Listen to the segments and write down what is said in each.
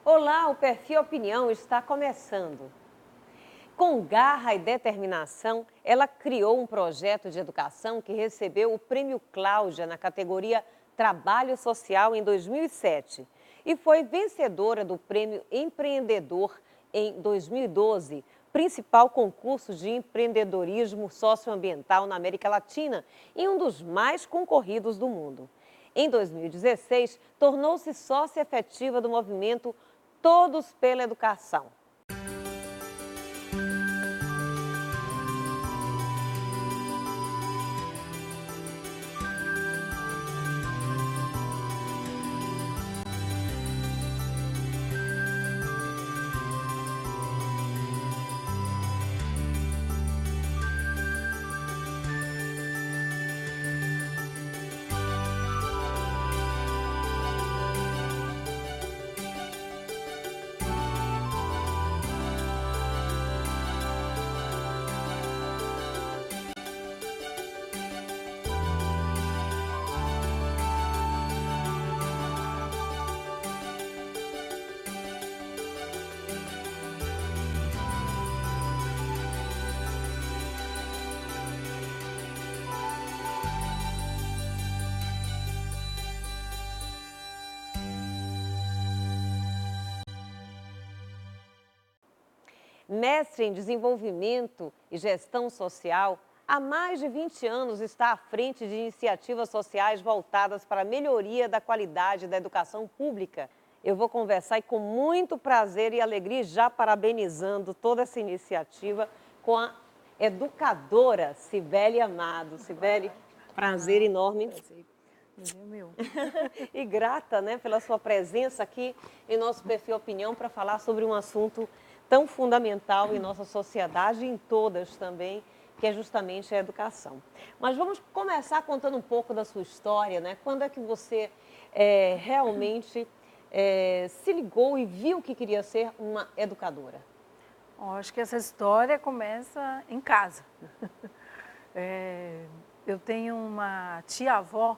Olá, o Perfil Opinião está começando. Com garra e determinação, ela criou um projeto de educação que recebeu o Prêmio Cláudia na categoria Trabalho Social em 2007 e foi vencedora do Prêmio Empreendedor em 2012, principal concurso de empreendedorismo socioambiental na América Latina e um dos mais concorridos do mundo. Em 2016, tornou-se sócia efetiva do movimento Todos pela Educação. Mestre em Desenvolvimento e Gestão Social, há mais de 20 anos está à frente de iniciativas sociais voltadas para a melhoria da qualidade da educação pública. Eu vou conversar e com muito prazer e alegria, já parabenizando toda essa iniciativa, com a educadora Cibele Amado. Cibele, prazer enorme. Prazer é meu. E grata, né, pela sua presença aqui em nosso Perfil Opinião para falar sobre um assunto tão fundamental em nossa sociedade e em todas também, que é justamente a educação. Mas vamos começar contando um pouco da sua história, né? Quando é que você realmente se ligou e viu que queria ser uma educadora? Bom, acho que essa história começa em casa. Eu tenho uma tia-avó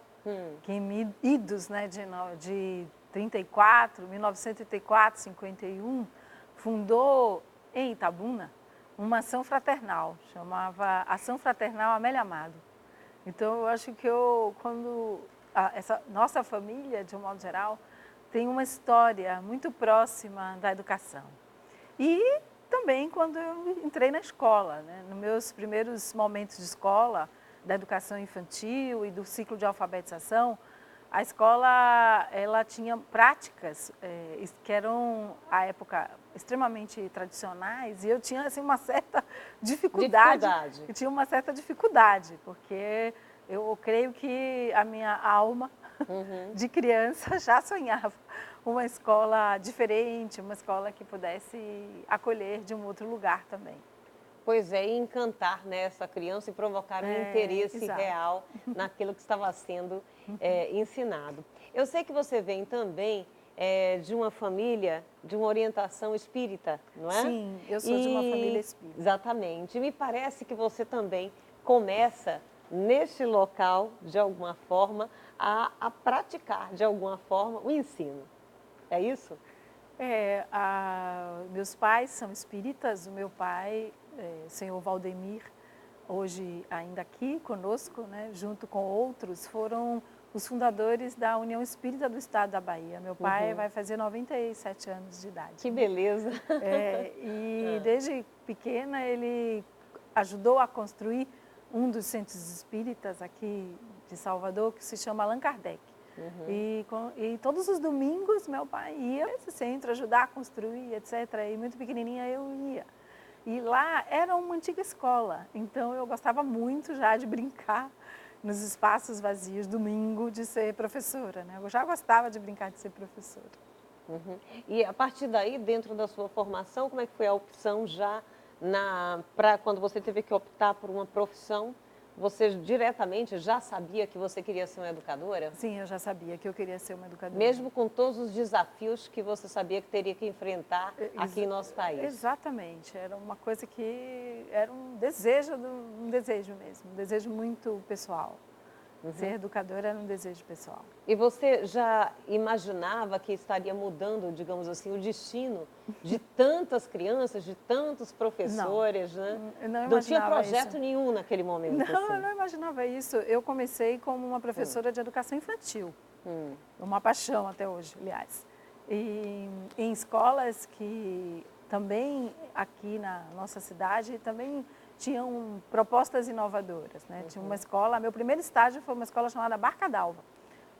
que em idos, né, de 34, 1934, 51, fundou em Itabuna uma ação fraternal, chamava Ação Fraternal Amélia Amado. Então, eu acho que essa nossa família, de um modo geral, tem uma história muito próxima da educação. E também quando eu entrei na escola, né? Nos meus primeiros momentos de escola, da educação infantil e do ciclo de alfabetização, a escola ela tinha práticas que eram, à época, extremamente tradicionais e eu tinha assim, uma certa dificuldade. Eu tinha uma certa dificuldade, porque eu creio que a minha alma de criança já sonhava uma escola diferente, uma escola que pudesse acolher de um outro lugar também. Pois é, e encantar, né, essa criança e provocar um interesse Exato. real naquilo que estava sendo ensinado. Eu sei que você vem também de uma família, de uma orientação espírita, não é? Sim, eu sou de uma família espírita. Exatamente. E me parece que você também começa neste local, de alguma forma, a praticar, de alguma forma, o ensino. É isso? Meus pais são espíritas, o meu pai, senhor Valdemir, hoje ainda aqui conosco, né, junto com outros, foram os fundadores da União Espírita do Estado da Bahia. Meu pai vai fazer 97 anos de idade. Que beleza! E desde pequena ele ajudou a construir um dos centros espíritas aqui de Salvador, que se chama Allan Kardec. E todos os domingos meu pai ia nesse centro ajudar a construir, etc. E muito pequenininha eu ia. E lá era uma antiga escola, então eu gostava muito já de brincar nos espaços vazios, domingo, de ser professora, né? Eu já gostava de brincar de ser professora. E a partir daí, dentro da sua formação, como é que foi a opção já para quando você teve que optar por uma profissão você diretamente já sabia que você queria ser uma educadora? Sim, eu já sabia que eu queria ser uma educadora. Mesmo com todos os desafios que você sabia que teria que enfrentar Ex aqui em nosso país? Exatamente, era uma coisa que era um desejo, um desejo mesmo, um desejo muito pessoal. Ser educadora era um desejo pessoal. E você já imaginava que estaria mudando, digamos assim, o destino de tantas crianças, de tantos Não, professores, né? eu não Não tinha imaginava isso. projeto nenhum naquele momento, Não, eu assim. não imaginava isso. Eu comecei como uma professora de educação infantil. Uma paixão até hoje, aliás. E em escolas que também aqui na nossa cidade também tinham propostas inovadoras, né? Tinha uma escola, meu primeiro estágio foi uma escola chamada Barca d'Alva,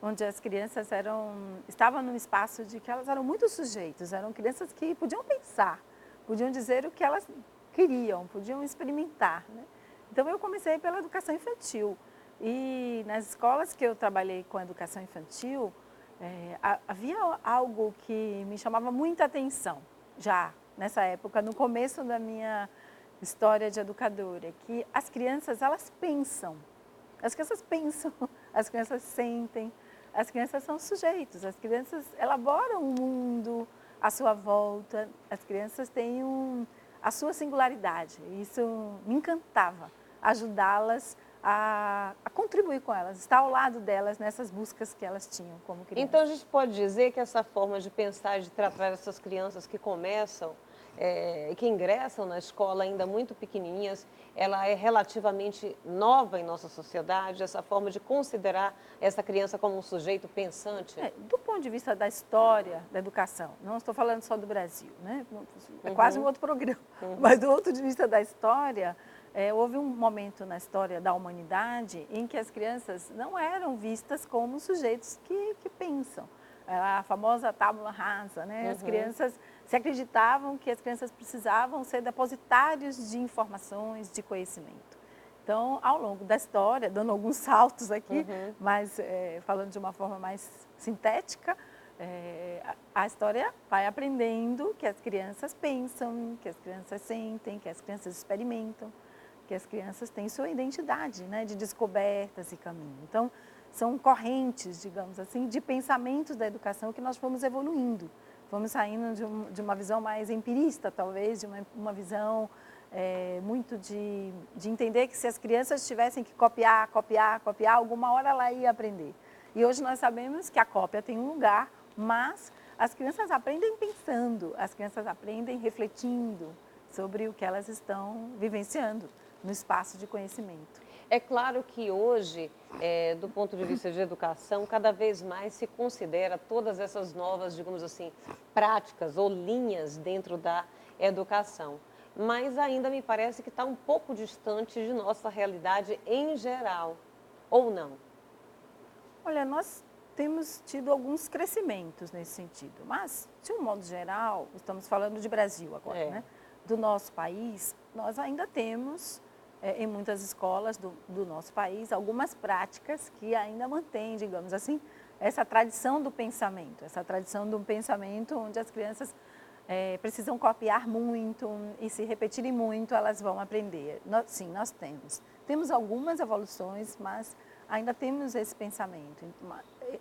onde as crianças estavam num espaço de que elas eram muito sujeitos, eram crianças que podiam pensar, podiam dizer o que elas queriam, podiam experimentar, né? Então eu comecei pela educação infantil e nas escolas que eu trabalhei com a educação infantil, havia algo que me chamava muita atenção, já nessa época, no começo da minha história de educadora, que as crianças, elas pensam, as crianças sentem, as crianças são sujeitos, as crianças elaboram o mundo à sua volta, as crianças têm a sua singularidade, isso me encantava, ajudá-las a contribuir com elas, estar ao lado delas nessas buscas que elas tinham como crianças. Então, a gente pode dizer que essa forma de pensar, de tratar essas crianças que começam, que ingressam na escola ainda muito pequenininhas, ela é relativamente nova em nossa sociedade, essa forma de considerar essa criança como um sujeito pensante? Do ponto de vista da história da educação, não estou falando só do Brasil, né? É quase um outro programa, mas do ponto de vista da história, houve um momento na história da humanidade em que as crianças não eram vistas como sujeitos que pensam. A famosa tábula rasa, né? As crianças se acreditavam que as crianças precisavam ser depositários de informações, de conhecimento. Então, ao longo da história, dando alguns saltos aqui, mas falando de uma forma mais sintética, a história vai aprendendo que as crianças pensam, que as crianças sentem, que as crianças experimentam, que as crianças têm sua identidade, né, de descobertas e caminho. Então, são correntes, digamos assim, de pensamentos da educação que nós fomos evoluindo. Fomos saindo de uma visão mais empirista, talvez, de uma visão muito de entender que se as crianças tivessem que copiar, alguma hora ela ia aprender. E hoje nós sabemos que a cópia tem um lugar, mas as crianças aprendem pensando, as crianças aprendem refletindo sobre o que elas estão vivenciando no espaço de conhecimento. É claro que hoje, do ponto de vista de educação, cada vez mais se considera todas essas novas, digamos assim, práticas ou linhas dentro da educação. Mas ainda me parece que está um pouco distante de nossa realidade em geral, ou não? Olha, nós temos tido alguns crescimentos nesse sentido, mas, de um modo geral, estamos falando de Brasil agora, né? Do nosso país, nós ainda temos, em muitas escolas do nosso país, algumas práticas que ainda mantêm, digamos assim, essa tradição do pensamento, onde as crianças precisam copiar muito e se repetirem muito, elas vão aprender. Sim, nós temos. Temos algumas evoluções, mas ainda temos esse pensamento.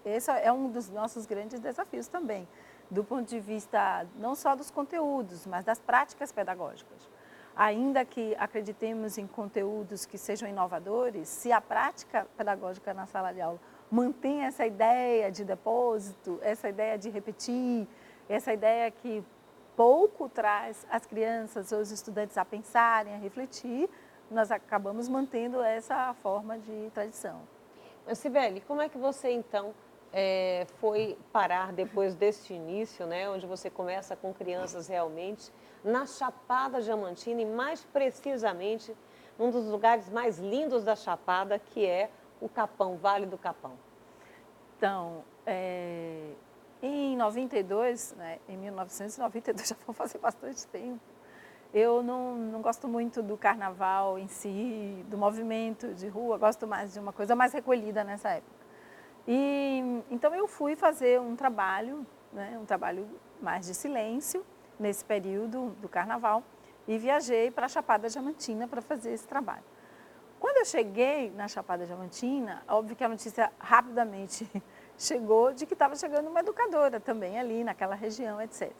Esse é um dos nossos grandes desafios também, do ponto de vista não só dos conteúdos, mas das práticas pedagógicas. Ainda que acreditemos em conteúdos que sejam inovadores, se a prática pedagógica na sala de aula mantém essa ideia de depósito, essa ideia de repetir, essa ideia que pouco traz as crianças ou os estudantes a pensarem, a refletir, nós acabamos mantendo essa forma de tradição. Mas, Cibele, como é que você, então, foi parar depois deste início, né, onde você começa com crianças realmente, na Chapada Diamantina e, mais precisamente, num dos lugares mais lindos da Chapada, que é o Capão, Vale do Capão? Então, em 92, né, em 1992, já vou fazer bastante tempo, eu não gosto muito do carnaval em si, do movimento de rua, gosto mais de uma coisa mais recolhida nessa época. E então eu fui fazer um trabalho, né, um trabalho mais de silêncio, nesse período do carnaval, e viajei para a Chapada Diamantina para fazer esse trabalho. Quando eu cheguei na Chapada Diamantina, óbvio que a notícia rapidamente chegou de que estava chegando uma educadora também ali naquela região, etc.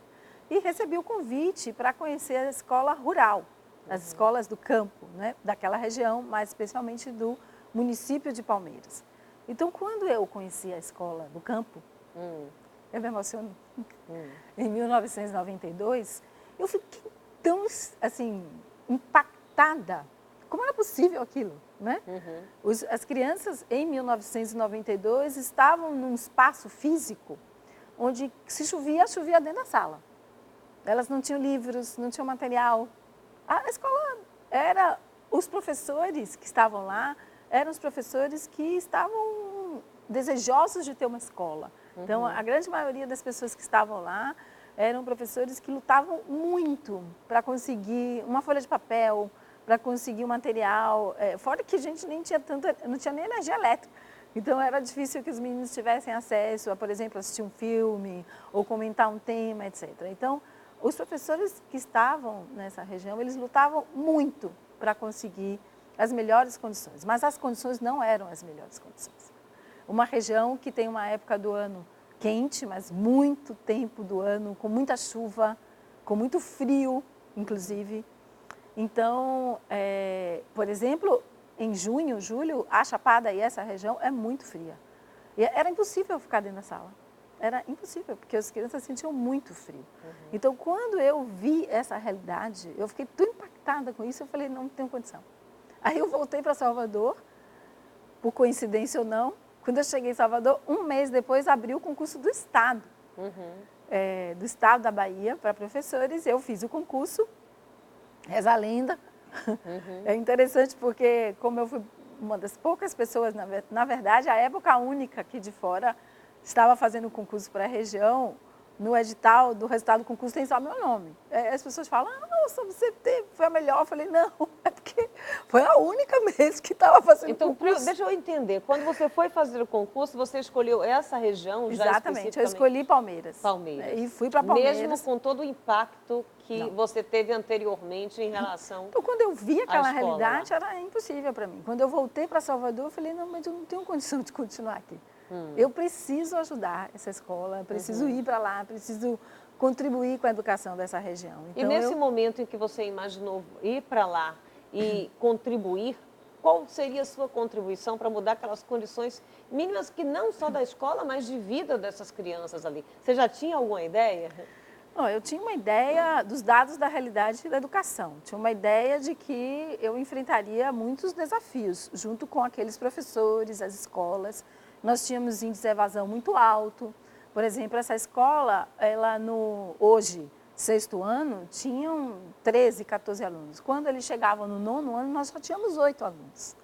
E recebi o convite para conhecer a escola rural, as escolas do campo, né, daquela região, mais especialmente do município de Palmeiras. Então, quando eu conheci a escola do campo, eu me emociono. Em 1992, eu fiquei tão, assim, impactada. Como era possível aquilo, né? As crianças, em 1992, estavam num espaço físico onde se chovia, chovia dentro da sala. Elas não tinham livros, não tinham material. A escola era... Os professores que estavam lá eram os professores que estavam desejosos de ter uma escola. Então, a grande maioria das pessoas que estavam lá eram professores que lutavam muito para conseguir uma folha de papel, para conseguir um material. Fora que a gente nem tinha não tinha nem energia elétrica. Então, era difícil que os meninos tivessem acesso a, por exemplo, assistir um filme ou comentar um tema, etc. Então, os professores que estavam nessa região, eles lutavam muito para conseguir as melhores condições. Mas as condições não eram as melhores condições. Uma região que tem uma época do ano quente, mas muito tempo do ano, com muita chuva, com muito frio, inclusive. Então, por exemplo, em junho, julho, a Chapada e essa região é muito fria. E era impossível ficar dentro da sala. Era impossível, porque as crianças sentiam muito frio. Então, quando eu vi essa realidade, eu fiquei tão impactada com isso, eu falei, não tenho condição. Aí eu voltei para Salvador, por coincidência ou não. Quando eu cheguei em Salvador, um mês depois, abriu o concurso do Estado. Do Estado da Bahia, para professores. Eu fiz o concurso, reza a lenda. É interessante porque, como eu fui uma das poucas pessoas, na verdade, a época única aqui de fora, estava fazendo o concurso para a região, no edital do resultado do concurso tem só meu nome. As pessoas falam, nossa, você foi a melhor. Eu falei, não, é porque foi a única mesmo que estava fazendo o concurso. Deixa eu entender, quando você foi fazer o concurso, você escolheu essa região já Exatamente, eu escolhi Palmeiras. Palmeiras. E fui para Palmeiras. Mesmo com todo o impacto que você teve anteriormente em relação Então, quando eu vi aquela realidade, lá. era impossível para mim. Quando eu voltei para Salvador, eu falei, não, mas eu não tenho condição de continuar aqui. Eu preciso ajudar essa escola, eu preciso ir para lá, preciso contribuir com a educação dessa região. Então, e nesse momento em que você imaginou ir para lá e contribuir, qual seria a sua contribuição para mudar aquelas condições mínimas que não só da escola, mas de vida dessas crianças ali? Você já tinha alguma ideia? Eu tinha uma ideia dos dados da realidade da educação. Tinha uma ideia de que eu enfrentaria muitos desafios, junto com aqueles professores, as escolas. Nós tínhamos índice de evasão muito alto. Por exemplo, essa escola, ela hoje, 6º ano, tinham 13, 14 alunos. Quando eles chegavam no 9º ano, nós só tínhamos 8 alunos.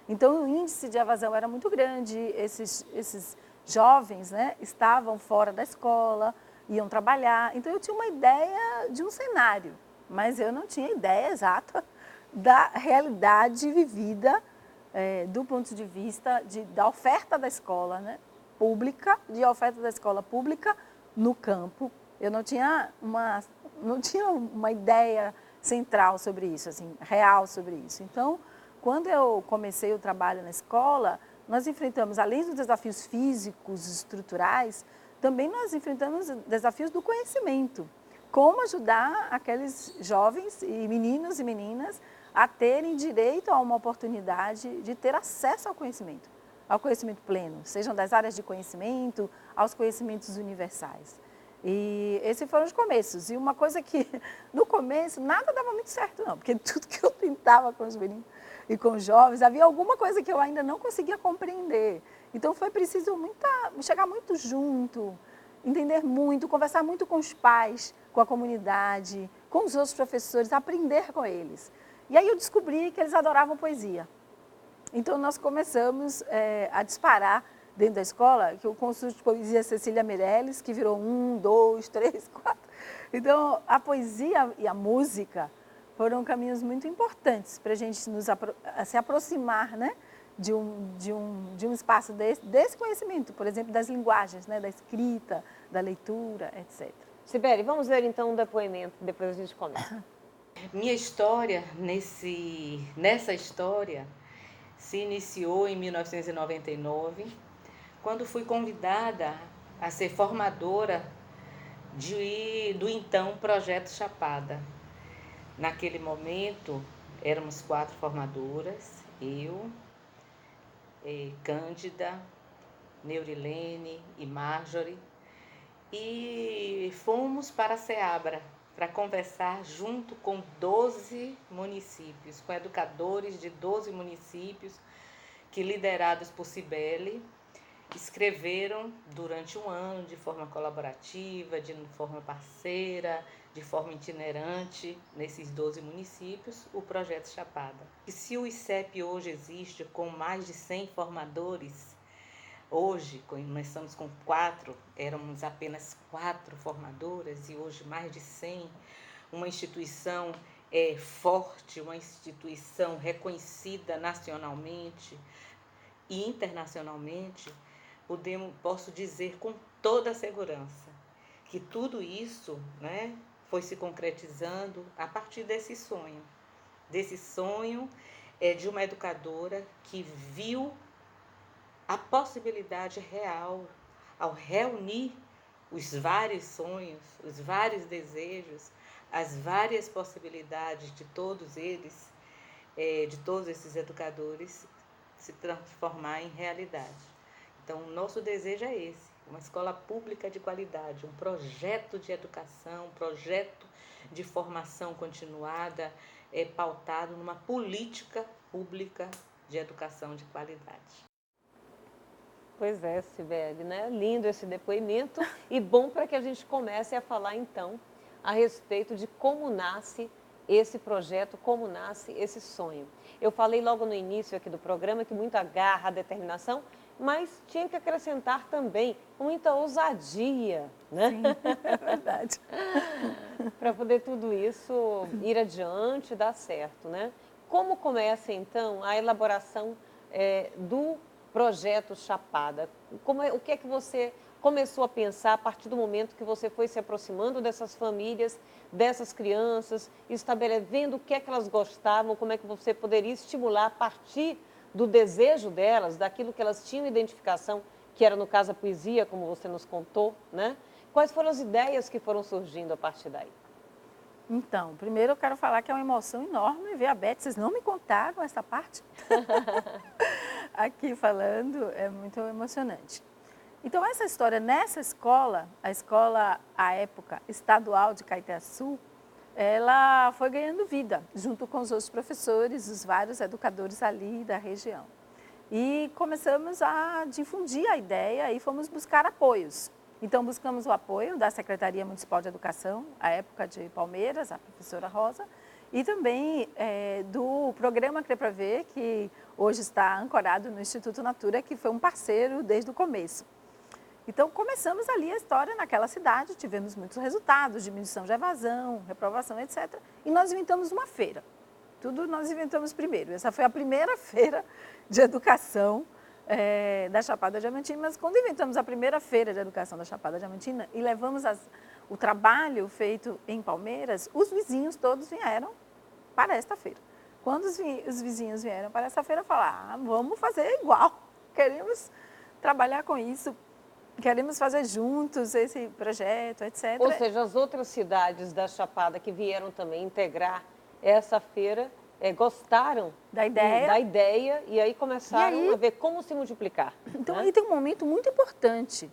Então, o índice de evasão era muito grande. Esses jovens, né, estavam fora da escola, iam trabalhar. Então, eu tinha uma ideia de um cenário, mas eu não tinha ideia exata da realidade vivida do ponto de vista da oferta da escola, né, pública, de oferta da escola pública no campo. Eu não tinha uma ideia central sobre isso, assim, real sobre isso. Então, quando eu comecei o trabalho na escola, nós enfrentamos, além dos desafios físicos, estruturais, também nós enfrentamos desafios do conhecimento. Como ajudar aqueles jovens e meninos e meninas a terem direito a uma oportunidade de ter acesso ao conhecimento pleno, sejam das áreas de conhecimento, aos conhecimentos universais. E esses foram os começos. E uma coisa que, no começo, nada dava muito certo, não, porque tudo que eu tentava com os meninos e com os jovens, havia alguma coisa que eu ainda não conseguia compreender. Então, foi preciso chegar muito junto, entender muito, conversar muito com os pais, com a comunidade, com os outros professores, aprender com eles. E aí eu descobri que eles adoravam poesia. Então, nós começamos a disparar dentro da escola, que o curso de poesia Cecília Meirelles, que virou 1, 2, 3, 4. Então, a poesia e a música foram caminhos muito importantes para a gente se aproximar, né, de um espaço desse conhecimento, por exemplo, das linguagens, né, da escrita, da leitura, etc. Sibeli, vamos ver então um depoimento, depois a gente comenta. Minha história, nessa história, se iniciou em 1999, quando fui convidada a ser formadora do então Projeto Chapada. Naquele momento, éramos 4 formadoras, eu, Cândida, Neurilene e Marjorie, e fomos para a Seabra para conversar junto com 12 municípios, com educadores de 12 municípios que, liderados por Cibele, escreveram durante um ano de forma colaborativa, de forma parceira, de forma itinerante, nesses 12 municípios, o Projeto Chapada. E se o ICEP hoje existe com mais de 100 formadores, hoje nós estamos com 4, éramos apenas 4 formadoras e hoje mais de 100, uma instituição forte, uma instituição reconhecida nacionalmente e internacionalmente, posso dizer com toda a segurança que tudo isso, né, foi se concretizando a partir desse sonho de uma educadora que viu a possibilidade real, ao reunir os vários sonhos, os vários desejos, as várias possibilidades de todos eles, de todos esses educadores, se transformar em realidade. Então, o nosso desejo é esse, uma escola pública de qualidade, um projeto de educação, um projeto de formação continuada, pautado numa política pública de educação de qualidade. Pois é, Cibele, né? Lindo esse depoimento e bom para que a gente comece a falar, então, a respeito de como nasce esse projeto, como nasce esse sonho. Eu falei logo no início aqui do programa que muita garra, determinação, mas tinha que acrescentar também muita ousadia, né? Sim, é verdade. Para poder tudo isso ir adiante e dar certo, né? Como começa, então, a elaboração do projeto Chapada? O que é que você começou a pensar a partir do momento que você foi se aproximando dessas famílias, dessas crianças, vendo o que é que elas gostavam, como é que você poderia estimular a partir do desejo delas, daquilo que elas tinham identificação, que era no caso a poesia, como você nos contou, né? Quais foram as ideias que foram surgindo a partir daí? Então, primeiro eu quero falar que é uma emoção enorme ver a Beth. Vocês não me contaram essa parte? Aqui falando, é muito emocionante. Então, essa história nessa escola, a escola, à época, estadual de Caeté-Sul, ela foi ganhando vida, junto com os outros professores, os vários educadores ali da região. E começamos a difundir a ideia e fomos buscar apoios. Então, buscamos o apoio da Secretaria Municipal de Educação, à época de Palmeiras, a professora Rosa, e também do programa Crer Pra Ver, que hoje está ancorado no Instituto Natura, que foi um parceiro desde o começo. Então, começamos ali a história naquela cidade, tivemos muitos resultados, diminuição de evasão, reprovação, etc. E nós inventamos uma feira. Tudo nós inventamos primeiro. Essa foi a primeira feira de educação da Chapada Diamantina, mas quando inventamos a primeira feira de educação da Chapada Diamantina e levamos o trabalho feito em Palmeiras, os vizinhos todos vieram para esta feira. Quando os vizinhos vieram para essa feira, falaram, vamos fazer igual, queremos trabalhar com isso, queremos fazer juntos esse projeto, etc. Ou seja, as outras cidades da Chapada que vieram também integrar essa feira, gostaram da ideia e aí começaram a ver como se multiplicar. Então, né? Aí tem um momento muito importante,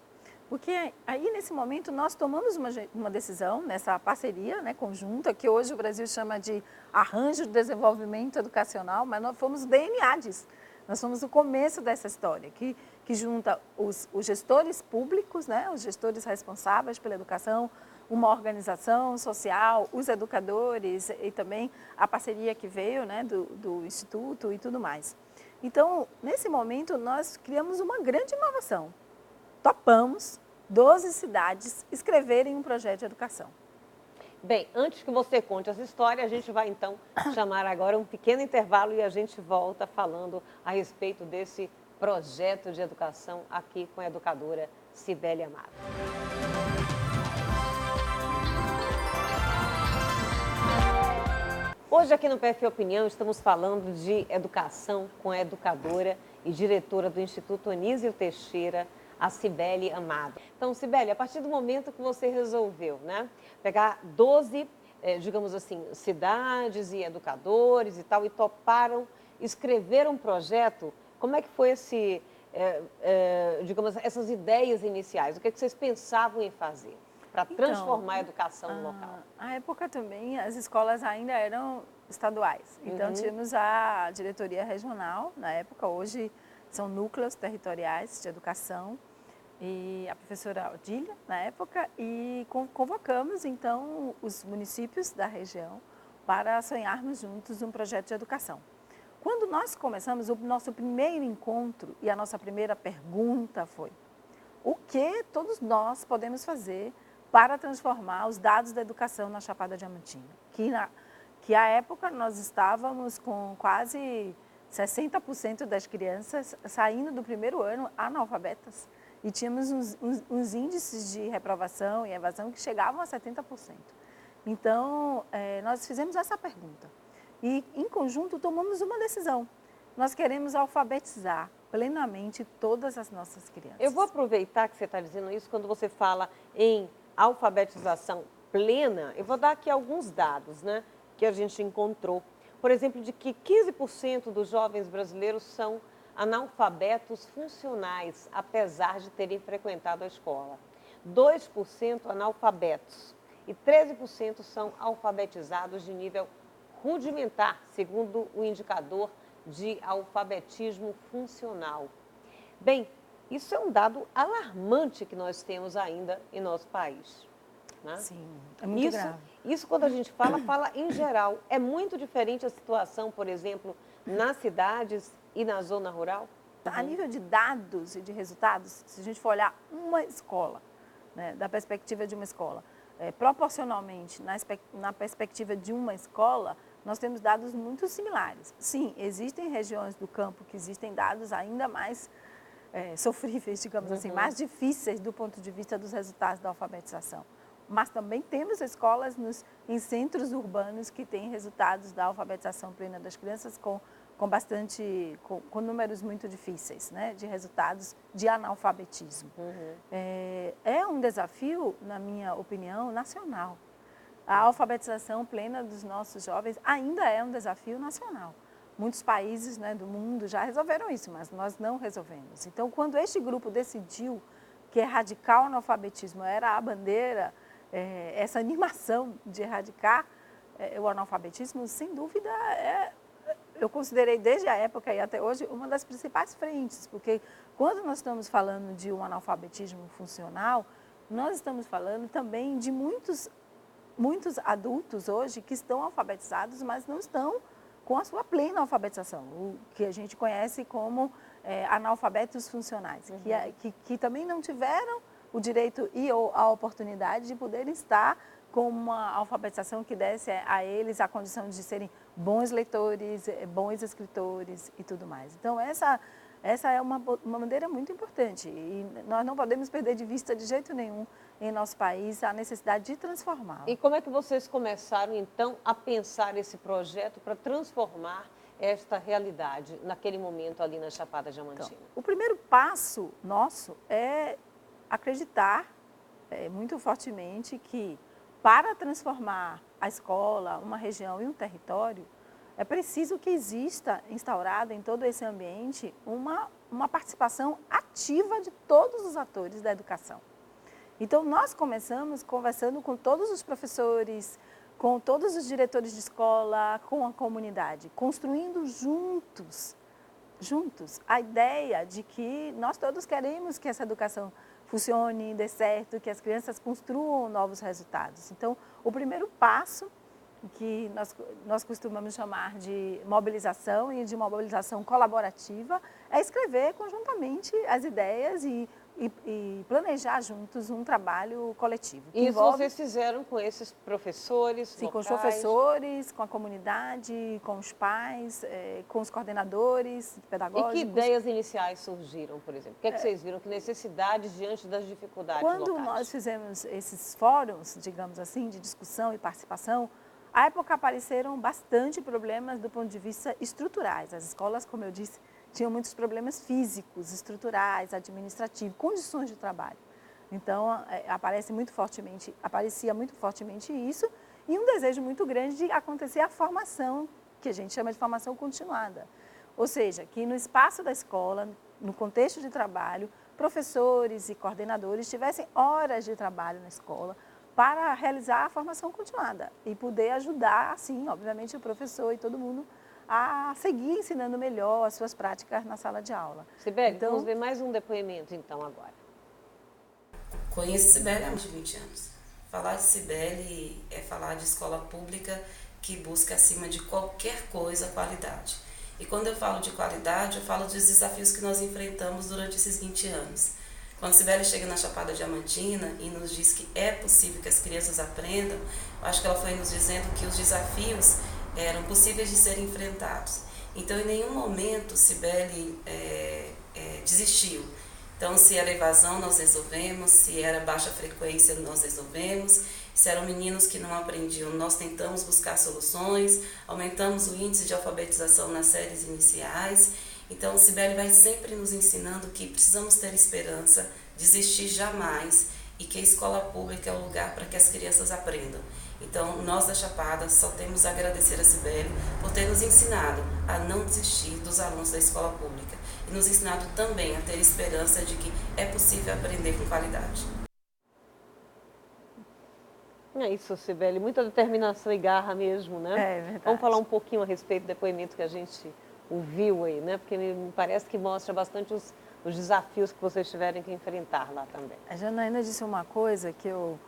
porque aí nesse momento nós tomamos uma decisão nessa parceria, né, conjunta, que hoje o Brasil chama de Arranjo de Desenvolvimento Educacional, mas nós fomos DNA disso. Nós somos o começo dessa história, que junta os gestores públicos, né, os gestores responsáveis pela educação, uma organização social, os educadores e também a parceria que veio, né, do Instituto e tudo mais. Então, nesse momento, nós criamos uma grande inovação. Topamos 12 cidades escreverem um projeto de educação. Bem, antes que você conte essa história, a gente vai então chamar agora um pequeno intervalo e a gente volta falando a respeito desse projeto de educação aqui com a educadora Cibele Amaro. Hoje aqui no PF Opinião estamos falando de educação com a educadora e diretora do Instituto Anísio Teixeira, a Cibele Amado. Então, Cibele, a partir do momento que você resolveu, né, pegar 12, digamos assim, cidades e educadores e tal, e toparam escrever um projeto, como é que foi digamos, essas ideias iniciais? O que vocês pensavam em fazer para transformar a educação no local? À época também as escolas ainda eram estaduais. Então tínhamos a diretoria regional, na época, hoje são núcleos territoriais de educação, e a professora Odília, na época, e convocamos então os municípios da região para sonharmos juntos um projeto de educação. Quando nós começamos, o nosso primeiro encontro e a nossa primeira pergunta foi: o que todos nós podemos fazer para transformar os dados da educação na Chapada Diamantina? Que à época nós estávamos com quase 60% das crianças saindo do primeiro ano analfabetas e tínhamos uns índices de reprovação e evasão que chegavam a 70%. Então, nós fizemos essa pergunta. E, em conjunto, tomamos uma decisão. Nós queremos alfabetizar plenamente todas as nossas crianças. Eu vou aproveitar que você está dizendo isso, quando você fala em alfabetização plena, eu vou dar aqui alguns dados, né, que a gente encontrou. Por exemplo, de que 15% dos jovens brasileiros são analfabetos funcionais, apesar de terem frequentado a escola. 2% analfabetos e 13% são alfabetizados de nível rudimentar, segundo o indicador de alfabetismo funcional. Bem, isso é um dado alarmante que nós temos ainda em nosso país. Né? Sim, é muito grave. Isso, quando a gente fala em geral. É muito diferente a situação, por exemplo, nas cidades e na zona rural? A nível de dados e de resultados, se a gente for olhar uma escola, né, da perspectiva de uma escola, proporcionalmente, na perspectiva de uma escola, nós temos dados muito similares. Sim, existem regiões do campo que existem dados ainda mais sofríveis, digamos assim, mais difíceis do ponto de vista dos resultados da alfabetização. Mas também temos escolas em centros urbanos que têm resultados da alfabetização plena das crianças com números muito difíceis, né, de resultados de analfabetismo. É um desafio, na minha opinião, nacional. A alfabetização plena dos nossos jovens ainda é um desafio nacional. Muitos países, né, do mundo já resolveram isso, mas nós não resolvemos. Então, quando este grupo decidiu que erradicar o analfabetismo era a bandeira, essa animação de erradicar o analfabetismo, sem dúvida, eu considerei desde a época e até hoje uma das principais frentes, porque quando nós estamos falando de um analfabetismo funcional, nós estamos falando também de muitos adultos hoje que estão alfabetizados, mas não estão com a sua plena alfabetização, o que a gente conhece como analfabetos funcionais, que também não tiveram o direito e a oportunidade de poder estar com uma alfabetização que desse a eles a condição de serem bons leitores, bons escritores e tudo mais. Então, essa é uma bandeira muito importante e nós não podemos perder de vista de jeito nenhum em nosso país a necessidade de transformá-la. E como é que vocês começaram, então, a pensar esse projeto para transformar esta realidade naquele momento ali na Chapada Diamantina? Então, o primeiro passo nosso é acreditar muito fortemente que para transformar a escola, uma região e um território, é preciso que exista instaurada em todo esse ambiente uma participação ativa de todos os atores da educação. Então, nós começamos conversando com todos os professores, com todos os diretores de escola, com a comunidade, construindo juntos a ideia de que nós todos queremos que essa educação funcione, dê certo, que as crianças construam novos resultados. Então, o primeiro passo, que nós costumamos chamar de mobilização e de mobilização colaborativa, é escrever conjuntamente as ideias e planejar juntos um trabalho coletivo. E isso vocês fizeram com esses professores Sim, locais? com os professores, com a comunidade, com os pais, com os coordenadores pedagógicos. E que ideias iniciais surgiram, por exemplo? O que é que vocês viram? Que necessidades diante das dificuldades locais? Quando nós fizemos esses fóruns, digamos assim, de discussão e participação, à época apareceram bastante problemas do ponto de vista estruturais. As escolas, como eu disse, tinham muitos problemas físicos, estruturais, administrativos, condições de trabalho. Então, aparecia muito fortemente isso e um desejo muito grande de acontecer a formação, que a gente chama de formação continuada. Ou seja, que no espaço da escola, no contexto de trabalho, professores e coordenadores tivessem horas de trabalho na escola para realizar a formação continuada e poder ajudar, assim, obviamente, o professor e todo mundo a seguir ensinando melhor as suas práticas na sala de aula. Sibeli, vamos ver mais um depoimento então agora. Conheço Sibeli há mais de 20 anos. Falar de Sibeli é falar de escola pública que busca, acima de qualquer coisa, qualidade. E quando eu falo de qualidade, eu falo dos desafios que nós enfrentamos durante esses 20 anos. Quando Sibeli chega na Chapada Diamantina e nos diz que é possível que as crianças aprendam, eu acho que ela foi nos dizendo que os desafios eram possíveis de serem enfrentados. Então, em nenhum momento Sibeli desistiu. Então, se era evasão, nós resolvemos, se era baixa frequência, nós resolvemos, se eram meninos que não aprendiam, nós tentamos buscar soluções, aumentamos o índice de alfabetização nas séries iniciais. Então, Sibeli vai sempre nos ensinando que precisamos ter esperança, desistir jamais e que a escola pública é o lugar para que as crianças aprendam. Então, nós da Chapada só temos a agradecer a Sibeli por ter nos ensinado a não desistir dos alunos da escola pública e nos ensinado também a ter esperança de que é possível aprender com qualidade. É isso, Sibeli, muita determinação e garra mesmo, né? É verdade. Vamos falar um pouquinho a respeito do depoimento que a gente ouviu aí, né? Porque me parece que mostra bastante os desafios que vocês tiverem que enfrentar lá também. A Janaína disse uma coisa que eu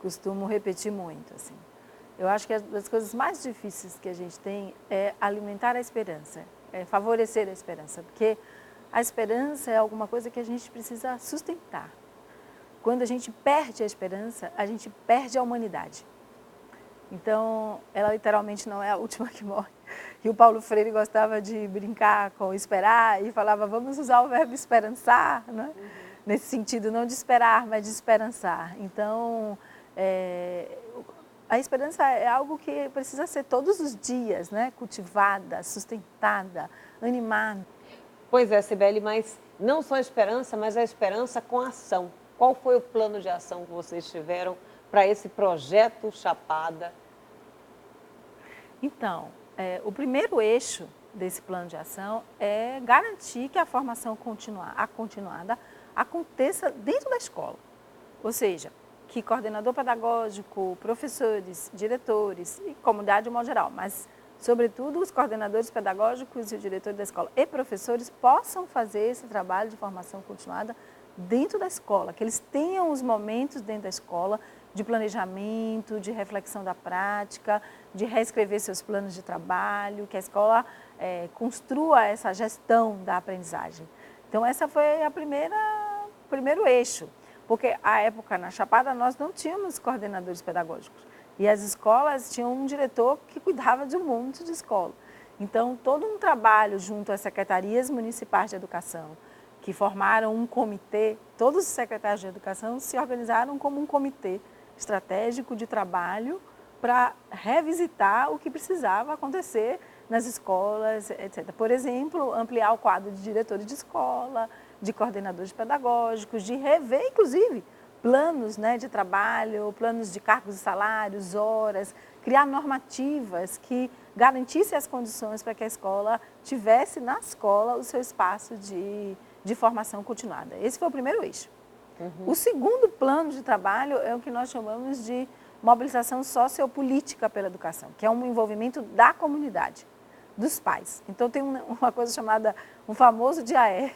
costumo repetir muito, assim. Eu acho que as das coisas mais difíceis que a gente tem é alimentar a esperança, é favorecer a esperança, porque a esperança é alguma coisa que a gente precisa sustentar. Quando a gente perde a esperança, a gente perde a humanidade. Então, ela literalmente não é a última que morre. E o Paulo Freire gostava de brincar com esperar e falava, vamos usar o verbo esperançar, né? Nesse sentido, não de esperar, mas de esperançar. Então, a esperança é algo que precisa ser todos os dias, né? Cultivada, sustentada, animada. Pois é, Sibeli, mas não só a esperança, mas a esperança com ação. Qual foi o plano de ação que vocês tiveram para esse projeto Chapada? Então, o primeiro eixo desse plano de ação é garantir que a formação continuada aconteça dentro da escola. Ou seja, que coordenador pedagógico, professores, diretores e comunidade de modo geral, mas sobretudo os coordenadores pedagógicos e o diretor da escola e professores possam fazer esse trabalho de formação continuada dentro da escola, que eles tenham os momentos dentro da escola de planejamento, de reflexão da prática, de reescrever seus planos de trabalho, que a escola construa essa gestão da aprendizagem. Então, essa foi o primeiro eixo, porque à época na Chapada nós não tínhamos coordenadores pedagógicos e as escolas tinham um diretor que cuidava de um monte de escola. Então, todo um trabalho junto às secretarias municipais de educação, que formaram um comitê, todos os secretários de educação se organizaram como um comitê estratégico de trabalho para revisitar o que precisava acontecer nas escolas, etc. Por exemplo, ampliar o quadro de diretores de escola, de coordenadores pedagógicos, de rever, inclusive, planos, né, de trabalho, planos de cargos e salários, horas, criar normativas que garantissem as condições para que a escola tivesse na escola o seu espaço de formação continuada. Esse foi o primeiro eixo. O segundo plano de trabalho é o que nós chamamos de mobilização sociopolítica pela educação, que é um envolvimento da comunidade, dos pais. Então, tem uma coisa chamada, um famoso DIAE,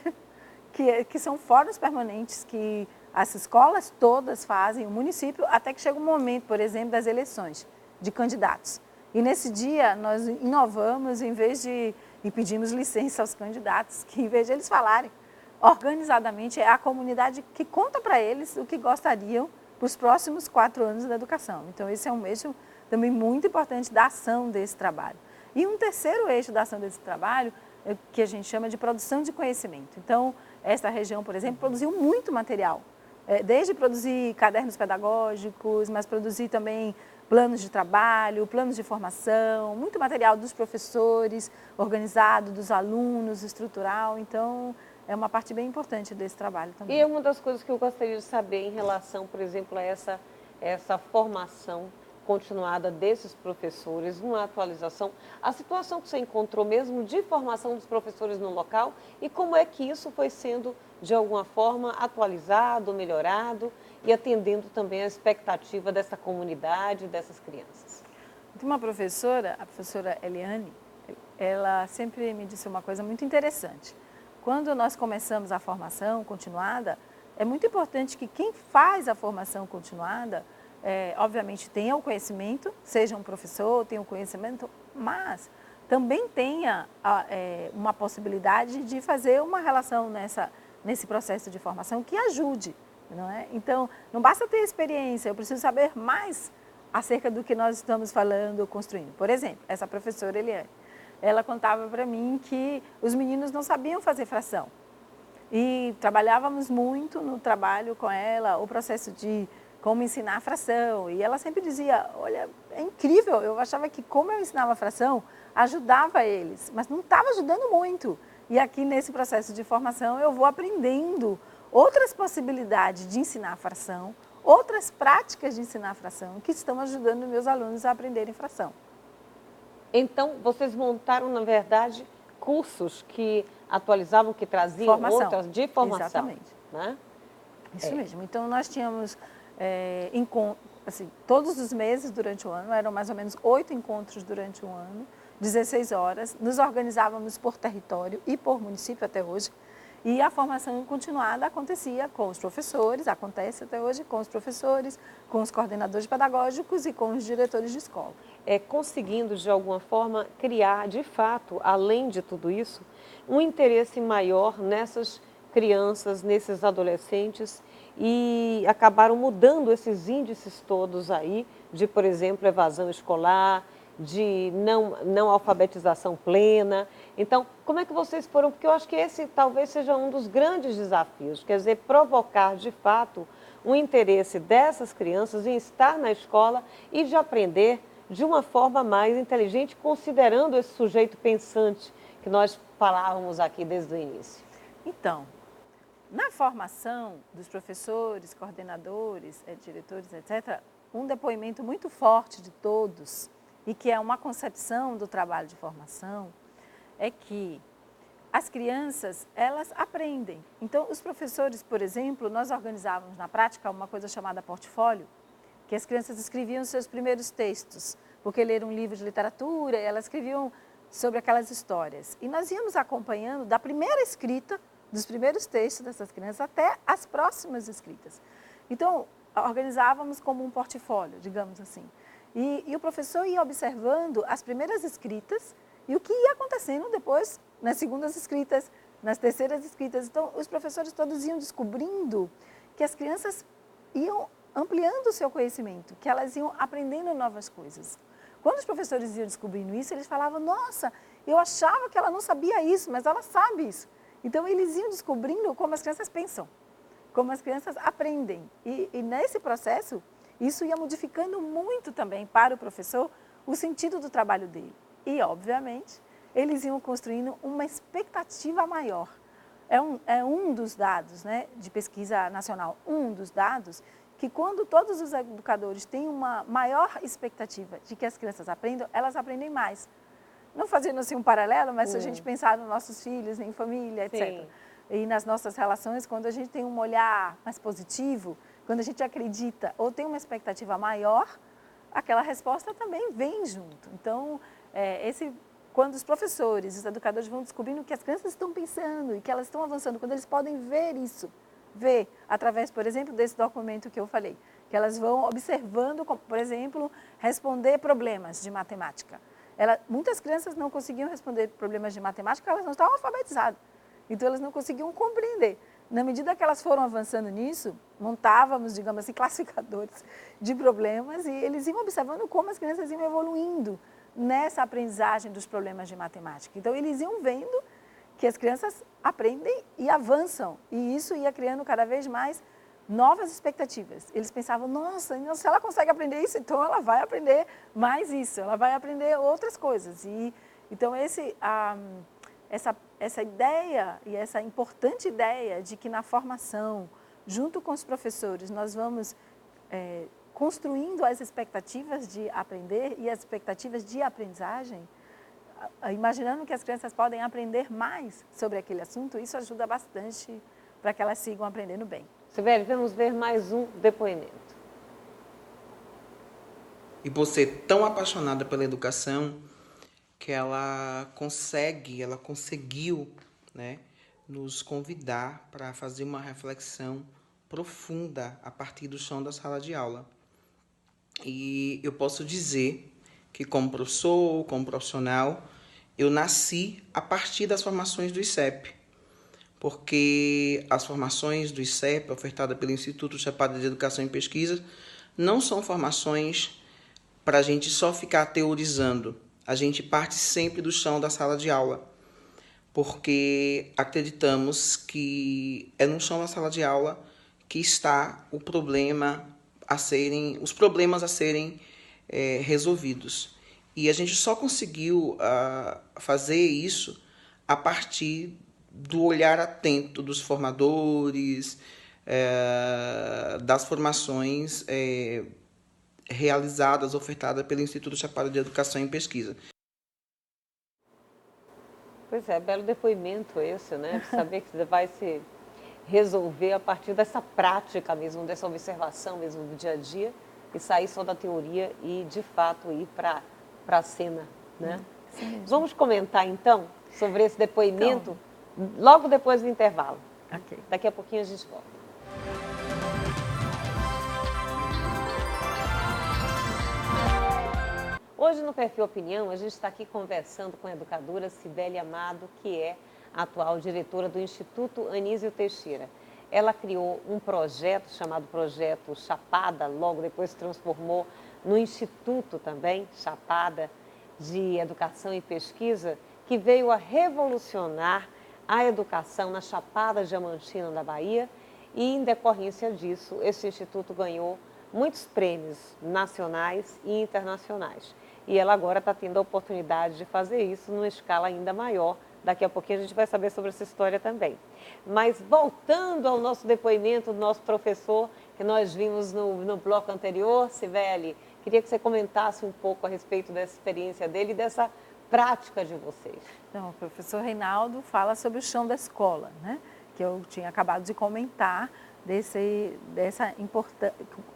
que são fóruns permanentes que as escolas todas fazem, o município, até que chega um momento, por exemplo, das eleições de candidatos. E nesse dia, nós inovamos, em vez de e pedimos licença aos candidatos, que em vez de eles falarem, organizadamente, é a comunidade que conta para eles o que gostariam para os próximos 4 anos da educação. Então, esse é um eixo também muito importante da ação desse trabalho. E um terceiro eixo da ação desse trabalho, que a gente chama de produção de conhecimento. Então, esta região, por exemplo, produziu muito material, desde produzir cadernos pedagógicos, mas produzir também planos de trabalho, planos de formação, muito material dos professores, organizado, dos alunos, estrutural. Então, é uma parte bem importante desse trabalho também. E uma das coisas que eu gostaria de saber em relação, por exemplo, a essa formação continuada desses professores, uma atualização, a situação que você encontrou mesmo de formação dos professores no local e como é que isso foi sendo, de alguma forma, atualizado, melhorado e atendendo também a expectativa dessa comunidade, dessas crianças. Tem uma professora, a professora Eliane, ela sempre me disse uma coisa muito interessante. Quando nós começamos a formação continuada, é muito importante que quem faz a formação continuada, obviamente tenha o conhecimento, seja um professor, tenha o conhecimento, mas também tenha uma possibilidade de fazer uma relação nesse processo de formação que ajude, não é? Então, não basta ter experiência, eu preciso saber mais acerca do que nós estamos falando, construindo. Por exemplo, essa professora Eliane, ela contava para mim que os meninos não sabiam fazer fração. E trabalhávamos muito no trabalho com ela, o processo de como ensinar a fração. E ela sempre dizia, olha, é incrível, eu achava que como eu ensinava a fração, ajudava eles, mas não estava ajudando muito. E aqui nesse processo de formação eu vou aprendendo outras possibilidades de ensinar a fração, outras práticas de ensinar a fração que estão ajudando meus alunos a aprenderem fração. Então, vocês montaram, na verdade, cursos que atualizavam, que traziam outras de formação. Exatamente. Né? Isso mesmo. Então, nós tínhamos, assim, todos os meses durante o ano, eram mais ou menos 8 encontros durante o ano, 16 horas. Nos organizávamos por território e por município até hoje. E a formação continuada acontecia com os professores, acontece até hoje com os professores, com os coordenadores pedagógicos e com os diretores de escola. Conseguindo, de alguma forma, criar, de fato, além de tudo isso, um interesse maior nessas crianças, nesses adolescentes e acabaram mudando esses índices todos aí de, por exemplo, evasão escolar, de não alfabetização plena. Então, como é que vocês foram? Porque eu acho que esse talvez seja um dos grandes desafios, quer dizer, provocar de fato o interesse dessas crianças em estar na escola e de aprender de uma forma mais inteligente, considerando esse sujeito pensante que nós falávamos aqui desde o início. Então, na formação dos professores, coordenadores, diretores, etc., um depoimento muito forte de todos e que é uma concepção do trabalho de formação, é que as crianças, elas aprendem. Então, os professores, por exemplo, nós organizávamos na prática uma coisa chamada portfólio, que as crianças escreviam seus primeiros textos, porque leram um livro de literatura, e elas escreviam sobre aquelas histórias. E nós íamos acompanhando da primeira escrita, dos primeiros textos dessas crianças, até as próximas escritas. Então, organizávamos como um portfólio, digamos assim. E o professor ia observando as primeiras escritas e o que ia acontecendo depois nas segundas escritas, nas terceiras escritas. Então, os professores todos iam descobrindo que as crianças iam ampliando o seu conhecimento, que elas iam aprendendo novas coisas. Quando os professores iam descobrindo isso, eles falavam, nossa, eu achava que ela não sabia isso, mas ela sabe isso. Então, eles iam descobrindo como as crianças pensam, como as crianças aprendem. E nesse processo, isso ia modificando muito também para o professor o sentido do trabalho dele. E, obviamente, eles iam construindo uma expectativa maior. É um dos dados, né, de pesquisa nacional, um dos dados que quando todos os educadores têm uma maior expectativa de que as crianças aprendam, elas aprendem mais. Não fazendo assim um paralelo, mas se a gente pensar nos nossos filhos, em família, etc. Sim. E nas nossas relações, quando a gente tem um olhar mais positivo, quando a gente acredita ou tem uma expectativa maior, aquela resposta também vem junto. Então, quando os professores, os educadores vão descobrindo que as crianças estão pensando e que elas estão avançando, quando eles podem ver isso, ver através, por exemplo, desse documento que eu falei, que elas vão observando, como, por exemplo, responder problemas de matemática. Muitas crianças não conseguiam responder problemas de matemática, elas não estavam alfabetizadas. Então, elas não conseguiam compreender. Na medida que elas foram avançando nisso, montávamos, digamos assim, classificadores de problemas e eles iam observando como as crianças iam evoluindo nessa aprendizagem dos problemas de matemática. Então, eles iam vendo que as crianças aprendem e avançam. E isso ia criando cada vez mais novas expectativas. Eles pensavam, nossa, se ela consegue aprender isso, então ela vai aprender mais isso, ela vai aprender outras coisas. Então, essa ideia e essa importante ideia de que na formação, junto com os professores, nós vamos construindo as expectativas de aprender e as expectativas de aprendizagem, imaginando que as crianças podem aprender mais sobre aquele assunto, isso ajuda bastante para que elas sigam aprendendo bem. Sibeli, vamos ver mais um depoimento. E por ser tão apaixonada pela educação, que ela conseguiu, né, nos convidar para fazer uma reflexão profunda a partir do chão da sala de aula. E eu posso dizer que como professor, como profissional, eu nasci a partir das formações do ICEP, porque as formações do ICEP, ofertadas pelo Instituto Chapada de Educação e Pesquisa, não são formações para a gente só ficar teorizando. A gente parte sempre do chão da sala de aula, porque acreditamos que é no chão da sala de aula que está os problemas a serem resolvidos. E a gente só conseguiu fazer isso a partir do olhar atento dos formadores, das formações realizadas, ofertadas pelo Instituto Chapada de Educação e Pesquisa. Pois é, belo depoimento esse, né? De saber que vai se resolver a partir dessa prática mesmo, dessa observação mesmo do dia a dia e sair só da teoria e, de fato, ir para a cena, né? Vamos comentar, então, sobre esse depoimento logo depois do intervalo. Okay. Daqui a pouquinho a gente volta. Hoje no Perfil Opinião, a gente está aqui conversando com a educadora Sibeli Amado, que é a atual diretora do Instituto Anísio Teixeira. Ela criou um projeto chamado Projeto Chapada, logo depois se transformou no Instituto também, Chapada, de Educação e Pesquisa, que veio a revolucionar a educação na Chapada Diamantina da Bahia e, em decorrência disso, esse instituto ganhou muitos prêmios nacionais e internacionais. E ela agora está tendo a oportunidade de fazer isso numa escala ainda maior. Daqui a pouquinho a gente vai saber sobre essa história também. Mas voltando ao nosso depoimento do nosso professor, que nós vimos no bloco anterior, Sibeli, queria que você comentasse um pouco a respeito dessa experiência dele e dessa prática de vocês. Então, o professor Reinaldo fala sobre o chão da escola, né? Que eu tinha acabado de comentar,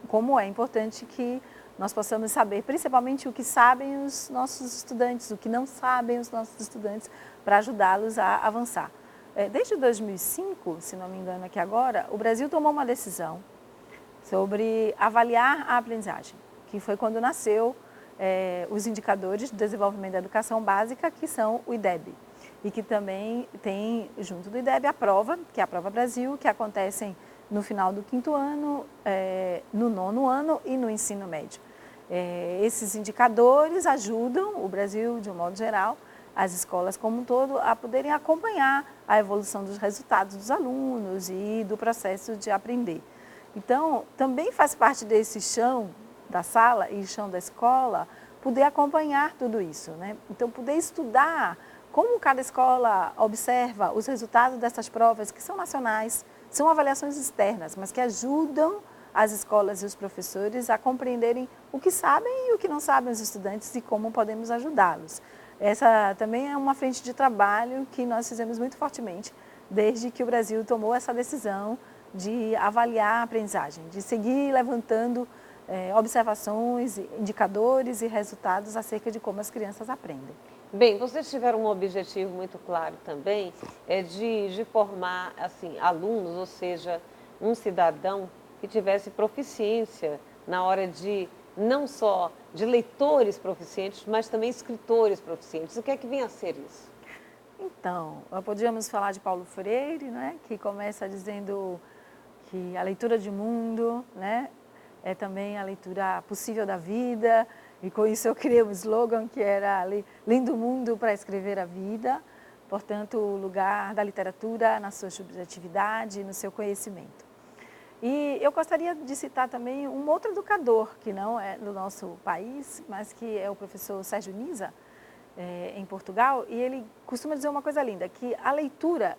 como é importante que nós possamos saber, principalmente o que sabem os nossos estudantes, o que não sabem os nossos estudantes, para ajudá-los a avançar. Desde 2005, se não me engano aqui agora, o Brasil tomou uma decisão sobre avaliar a aprendizagem, que foi quando nasceu os indicadores de desenvolvimento da educação básica, que são o IDEB. E que também tem, junto do IDEB, a prova, que é a Prova Brasil, que acontecem no final do 5º ano, no 9º ano e no ensino médio. Esses indicadores ajudam o Brasil, de um modo geral, as escolas como um todo, a poderem acompanhar a evolução dos resultados dos alunos e do processo de aprender. Então, também faz parte desse chão da sala e chão da escola, poder acompanhar tudo isso, né? Então, poder estudar como cada escola observa os resultados dessas provas, que são nacionais, são avaliações externas, mas que ajudam as escolas e os professores a compreenderem o que sabem e o que não sabem os estudantes e como podemos ajudá-los. Essa também é uma frente de trabalho que nós fizemos muito fortemente desde que o Brasil tomou essa decisão de avaliar a aprendizagem, de seguir levantando observações, indicadores e resultados acerca de como as crianças aprendem. Bem, vocês tiveram um objetivo muito claro também, de formar assim, alunos, ou seja, um cidadão que tivesse proficiência na hora de, não só de leitores proficientes, mas também escritores proficientes. O que é que vem a ser isso? Então, podíamos falar de Paulo Freire, né, que começa dizendo que a leitura de mundo, né, é também a leitura possível da vida, e com isso eu criei um slogan que era lendo o mundo para escrever a vida, portanto, o lugar da literatura na sua subjetividade e no seu conhecimento. E eu gostaria de citar também um outro educador, que não é do nosso país, mas que é o professor Sérgio Nisa, em Portugal, e ele costuma dizer uma coisa linda, que a leitura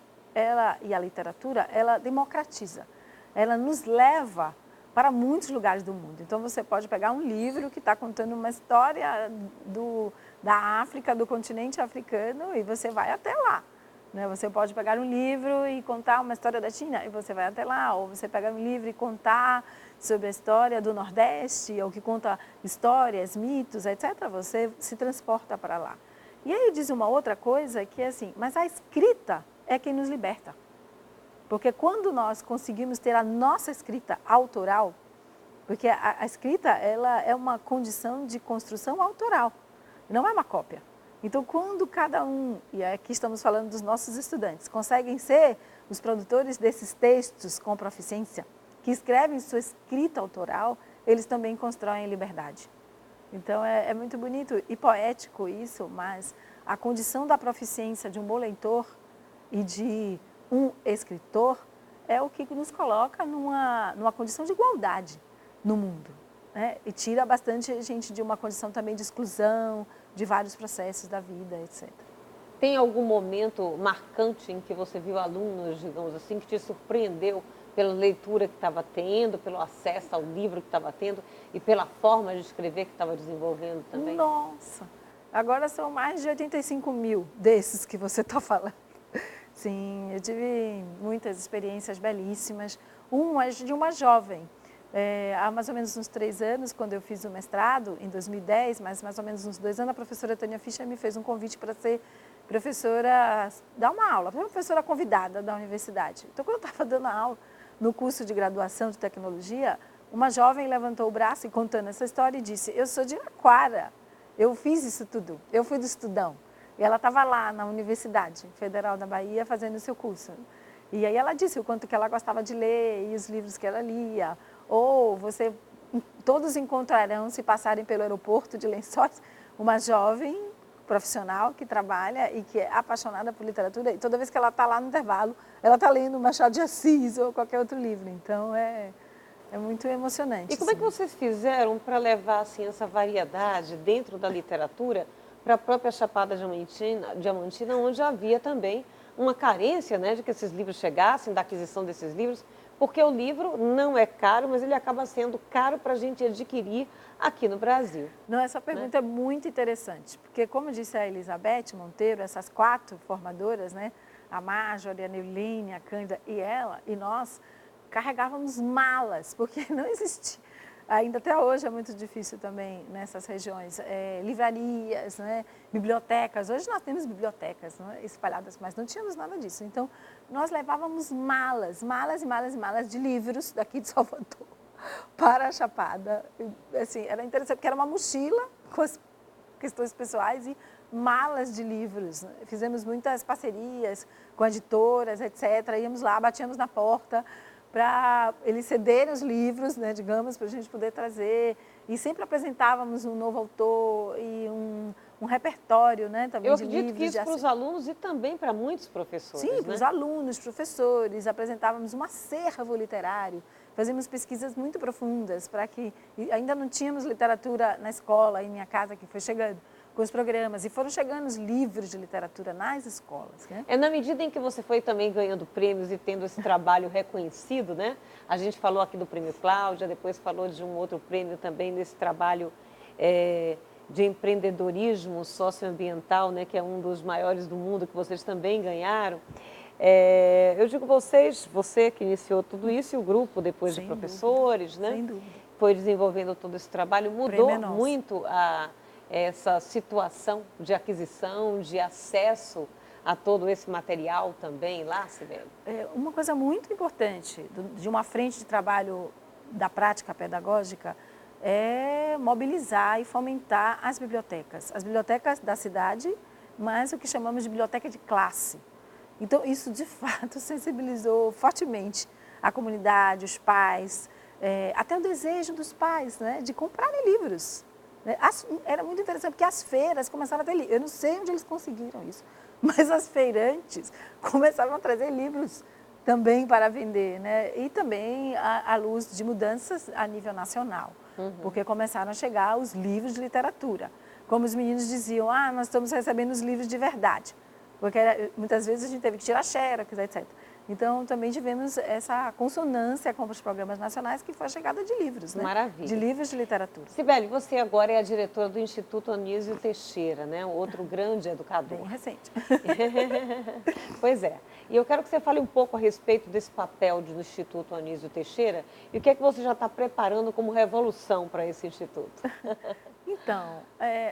e a literatura, ela democratiza, ela nos leva para muitos lugares do mundo. Então, você pode pegar um livro que está contando uma história da África, do continente africano, e você vai até lá. Né? Você pode pegar um livro e contar uma história da China, e você vai até lá. Ou você pega um livro e contar sobre a história do Nordeste, ou que conta histórias, mitos, etc. Você se transporta para lá. E aí diz uma outra coisa que é assim, mas a escrita é quem nos liberta. Porque quando nós conseguimos ter a nossa escrita autoral, porque a escrita ela é uma condição de construção autoral, não é uma cópia. Então, quando cada um, e aqui estamos falando dos nossos estudantes, conseguem ser os produtores desses textos com proficiência, que escrevem sua escrita autoral, eles também constroem liberdade. Então, é muito bonito e poético isso, mas a condição da proficiência de um bom leitor e de um escritor é o que nos coloca numa condição de igualdade no mundo, né? E tira bastante gente de uma condição também de exclusão, de vários processos da vida, etc. Tem algum momento marcante em que você viu alunos, digamos assim, que te surpreendeu pela leitura que estava tendo, pelo acesso ao livro que estava tendo e pela forma de escrever que estava desenvolvendo também? Nossa! Agora são mais de 85 mil desses que você está falando. Sim, eu tive muitas experiências belíssimas. Uma de uma jovem, há mais ou menos uns 3 anos, quando eu fiz o mestrado, em 2010, mas mais ou menos uns 2 anos, a professora Tânia Fischer me fez um convite para ser professora, dar uma aula, professora convidada da universidade. Então, quando eu estava dando aula no curso de graduação de tecnologia, uma jovem levantou o braço e contando essa história e disse, eu sou de Araraquara, eu fiz isso tudo, eu fui do Estudão. E ela estava lá na Universidade Federal da Bahia fazendo o seu curso. E aí ela disse o quanto que ela gostava de ler e os livros que ela lia. Ou todos encontrarão, se passarem pelo aeroporto de Lençóis, uma jovem profissional que trabalha e que é apaixonada por literatura. E toda vez que ela está lá no intervalo, ela está lendo Machado de Assis ou qualquer outro livro. Então, é muito emocionante. E como é que vocês fizeram para levar assim, essa variedade dentro da literatura para a própria Chapada Diamantina, onde havia também uma carência, né, de que esses livros chegassem, da aquisição desses livros, porque o livro não é caro, mas ele acaba sendo caro para a gente adquirir aqui no Brasil. Não, essa pergunta é muito interessante, porque como disse a Elizabeth Monteiro, essas 4 formadoras, né, a Marjorie, a Neulene, a Cândida e ela, e nós carregávamos malas, porque não existia. Ainda até hoje é muito difícil também nessas regiões, livrarias, né, bibliotecas. Hoje nós temos bibliotecas, né, espalhadas, mas não tínhamos nada disso. Então, nós levávamos malas e malas de livros daqui de Salvador para a Chapada. Assim, era interessante, porque era uma mochila com as questões pessoais e malas de livros. Fizemos muitas parcerias com editoras, etc. Íamos lá, batíamos na porta, para eles cederem os livros, né, digamos, para a gente poder trazer. E sempre apresentávamos um novo autor e um repertório, né, também de livros. Eu acredito que isso para os alunos e também para muitos professores. Sim, né? para os alunos, professores, apresentávamos um acervo literário, fazíamos pesquisas muito profundas para que... Ainda não tínhamos literatura na escola, em minha casa, que foi chegando com os programas, e foram chegando os livros de literatura nas escolas. Né? É na medida em que você foi também ganhando prêmios e tendo esse trabalho reconhecido, né? A gente falou aqui do Prêmio Cláudia, depois falou de um outro prêmio também nesse trabalho de empreendedorismo socioambiental, né? Que é um dos maiores do mundo, que vocês também ganharam. Eu digo você que iniciou tudo isso e o grupo depois de professores, dúvida, né? Sem dúvida. Foi desenvolvendo todo esse trabalho, mudou muito essa situação de aquisição, de acesso a todo esse material também lá, Cibele? Uma coisa muito importante de uma frente de trabalho da prática pedagógica é mobilizar e fomentar as bibliotecas da cidade, mas o que chamamos de biblioteca de classe. Então, isso de fato sensibilizou fortemente a comunidade, os pais, até o desejo dos pais, né, de comprarem livros. Era muito interessante, porque as feiras começaram a ter livros. Eu não sei onde eles conseguiram isso, mas as feirantes começaram a trazer livros também para vender, né? E também à luz de mudanças a nível nacional, porque começaram a chegar os livros de literatura. Como os meninos diziam, nós estamos recebendo os livros de verdade, porque muitas vezes a gente teve que tirar xerox, etc. Então, também tivemos essa consonância com os programas nacionais, que foi a chegada de livros, né? Maravilha. De livros de literatura. Sibeli, você agora é a diretora do Instituto Anísio Teixeira, né? Outro grande educador. Bem recente. Pois é. E eu quero que você fale um pouco a respeito desse papel do Instituto Anísio Teixeira e o que é que você já está preparando como revolução para esse instituto. Então,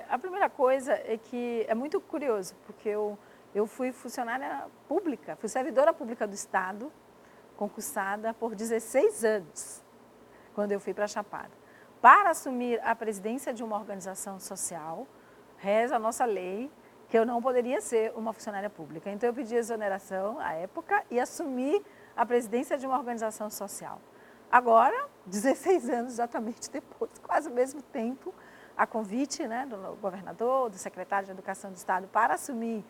a primeira coisa é que é muito curioso, porque eu fui funcionária pública, fui servidora pública do Estado, concursada por 16 anos, quando eu fui para Chapada. Para assumir a presidência de uma organização social, reza a nossa lei, que eu não poderia ser uma funcionária pública. Então, eu pedi exoneração à época e assumi a presidência de uma organização social. Agora, 16 anos exatamente depois, quase o mesmo tempo, a convite, né, do governador, do secretário de Educação do Estado para assumir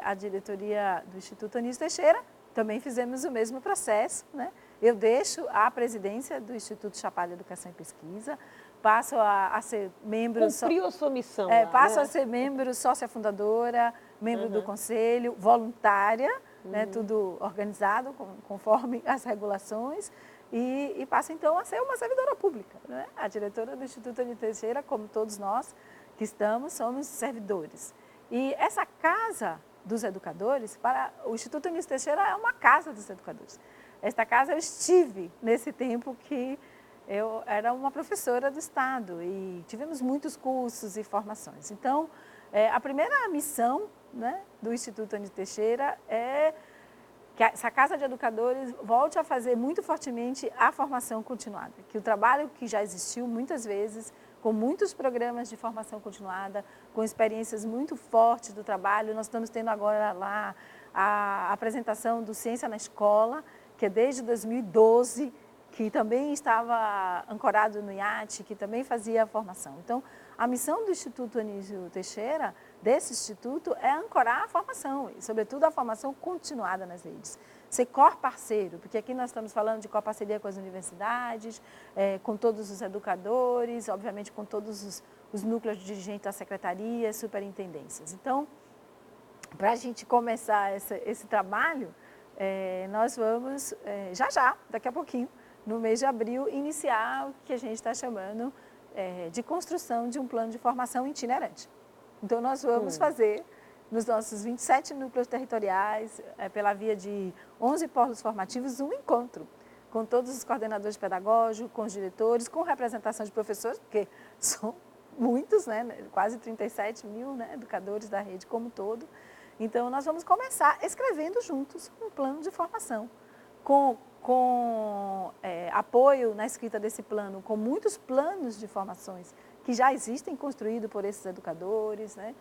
a diretoria do Instituto Anísio Teixeira, também fizemos o mesmo processo, né? Eu deixo a presidência do Instituto Chapada de Educação e Pesquisa, passo a ser membro... Cumpriu a sua missão passo né? a ser membro, sócia fundadora, membro do conselho, voluntária, né, tudo organizado conforme as regulações, e passo então a ser uma servidora pública, né? A diretora do Instituto Anísio Teixeira, como todos nós que estamos, somos servidores. E essa casa dos educadores, para o Instituto Anísio Teixeira é uma casa dos educadores. Esta casa eu estive nesse tempo que eu era uma professora do Estado e tivemos muitos cursos e formações. Então, a primeira missão, né, do Instituto Anísio Teixeira é que essa Casa de Educadores volte a fazer muito fortemente a formação continuada, que o trabalho que já existiu muitas vezes, com muitos programas de formação continuada, com experiências muito fortes do trabalho. Nós estamos tendo agora lá a apresentação do Ciência na Escola, que é desde 2012, que também estava ancorado no IAT, que também fazia a formação. Então, a missão do Instituto Anísio Teixeira, desse instituto, é ancorar a formação, e sobretudo a formação continuada nas redes. Ser parceiro, porque aqui nós estamos falando de parceria com as universidades, com todos os educadores, obviamente com todos os núcleos de dirigentes da secretaria, superintendências. Então, para a gente começar esse trabalho, nós vamos, daqui a pouquinho, no mês de abril, iniciar o que a gente está chamando de construção de um plano de formação itinerante. Então, nós vamos fazer, nos nossos 27 núcleos territoriais, pela via de 11 polos formativos, um encontro com todos os coordenadores pedagógicos, com os diretores, com representação de professores, porque são muitos, né, quase 37 mil, né, educadores da rede como um todo. Então, nós vamos começar escrevendo juntos um plano de formação, com apoio na escrita desse plano, com muitos planos de formações que já existem construídos por esses educadores, né?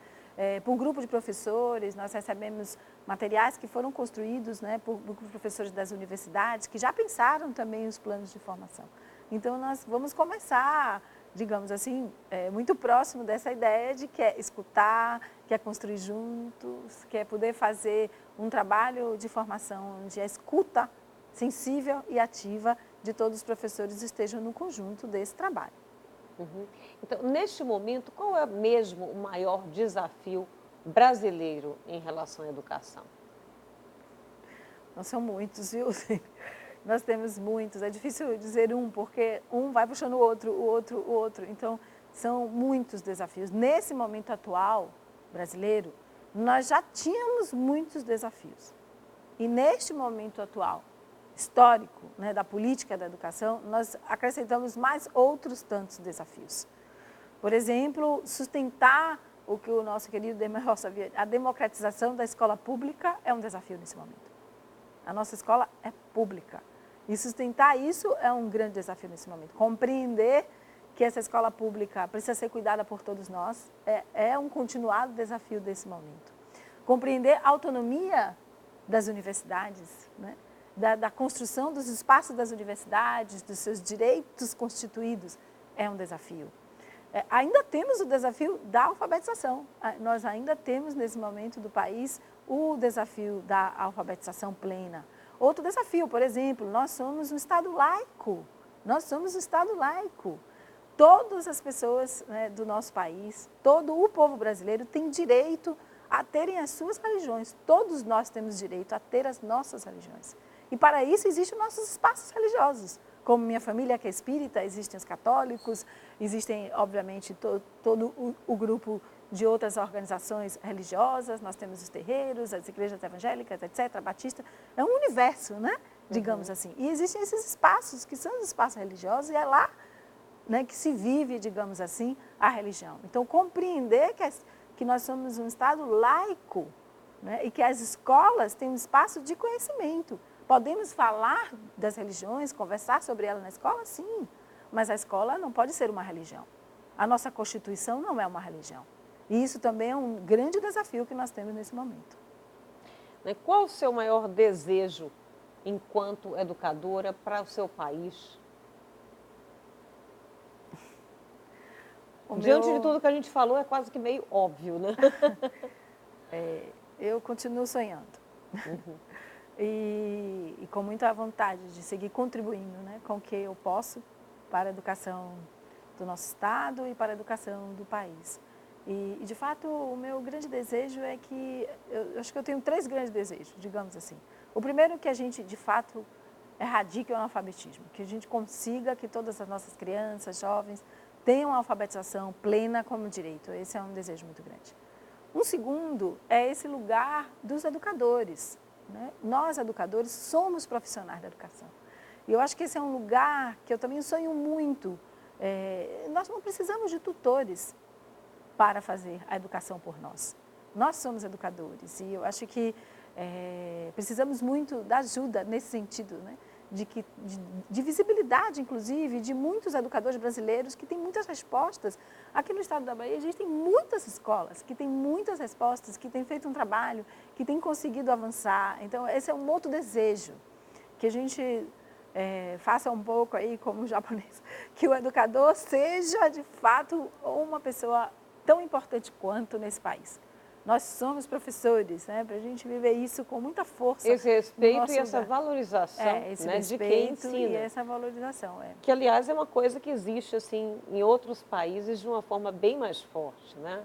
Por um grupo de professores, nós recebemos materiais que foram construídos, né, por professores das universidades, que já pensaram também os planos de formação. Então, nós vamos começar, digamos assim, muito próximo dessa ideia de que é escutar, que é construir juntos, que é poder fazer um trabalho de formação onde a escuta sensível e ativa de todos os professores estejam no conjunto desse trabalho. Então, neste momento, qual é mesmo o maior desafio brasileiro em relação à educação? Nós são muitos, viu? Nós temos muitos. É difícil dizer um, porque um vai puxando o outro. Então, são muitos desafios. Nesse momento atual brasileiro, nós já tínhamos muitos desafios. E neste momento atual, histórico, né, da política da educação, nós acrescentamos mais outros tantos desafios. Por exemplo, sustentar o que o nosso querido Demer Roça havia, a democratização da escola pública é um desafio nesse momento. A nossa escola é pública e sustentar isso é um grande desafio nesse momento. Compreender que essa escola pública precisa ser cuidada por todos nós é um continuado desafio desse momento. Compreender a autonomia das universidades, né? Da construção dos espaços das universidades, dos seus direitos constituídos, é um desafio. Ainda temos o desafio da alfabetização. Nós ainda temos, nesse momento do país, o desafio da alfabetização plena, Outro desafio, por exemplo, nós somos um Estado laico. Nós somos um Estado laico. Todas as pessoas, né, do nosso país, todo o povo brasileiro tem direito a terem as suas religiões. Todos nós temos direito a ter as nossas religiões. E para isso existem nossos espaços religiosos. Como minha família que é espírita, existem os católicos, existem, obviamente, todo o grupo de outras organizações religiosas, nós temos os terreiros, as igrejas evangélicas, etc., batista. É um universo, né? Digamos assim. E existem esses espaços, que são os espaços religiosos, e é lá, né, que se vive, digamos assim, a religião. Então, compreender que nós somos um Estado laico, né, e que as escolas têm um espaço de conhecimento. Podemos falar das religiões, conversar sobre elas na escola? Sim, mas a escola não pode ser uma religião. A nossa Constituição não é uma religião. E isso também é um grande desafio que nós temos nesse momento. Qual o seu maior desejo enquanto educadora para o seu país? Diante de tudo que a gente falou, é quase que meio óbvio, né? Eu continuo sonhando. E com muita vontade de seguir contribuindo, né, com o que eu posso para a educação do nosso Estado e para a educação do país. E de fato, o meu grande desejo é que, eu acho que eu tenho 3 grandes desejos, digamos assim. O primeiro é que a gente, de fato, erradique o analfabetismo, que a gente consiga que todas as nossas crianças, jovens, tenham uma alfabetização plena como direito. Esse é um desejo muito grande. Um segundo é esse lugar dos educadores, né? Nós, educadores, somos profissionais da educação. E eu acho que esse é um lugar que eu também sonho muito. Nós não precisamos de tutores para fazer a educação por nós. Nós somos educadores e eu acho que precisamos muito da ajuda nesse sentido, né? De visibilidade, inclusive, de muitos educadores brasileiros que têm muitas respostas. Aqui no estado da Bahia existem muitas escolas que têm muitas respostas, que têm feito um trabalho, que têm conseguido avançar. Então, esse é um outro desejo, que a gente faça um pouco aí como japonês, que o educador seja, de fato, uma pessoa tão importante quanto nesse país. Nós somos professores, né, para a gente viver isso com muita força. Esse respeito e essa valorização, esse né, respeito de quem ensina. E essa valorização. Que, aliás, é uma coisa que existe assim, em outros países de uma forma bem mais forte, né,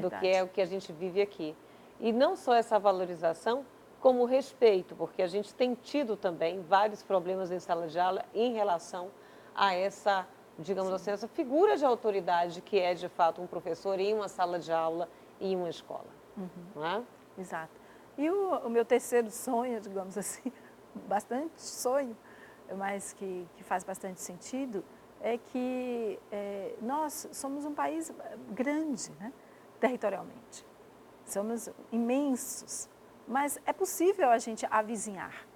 do que é o que a gente vive aqui. E não só essa valorização, como o respeito, porque a gente tem tido também vários problemas em sala de aula em relação a essa, digamos assim, essa figura de autoridade que é, de fato, um professor em uma sala de aula e em uma escola. Não é? Exato. E o meu terceiro sonho, digamos assim, bastante sonho, mas que faz bastante sentido, é que nós somos um país grande, né, territorialmente. Somos imensos, mas é possível a gente avizinhar.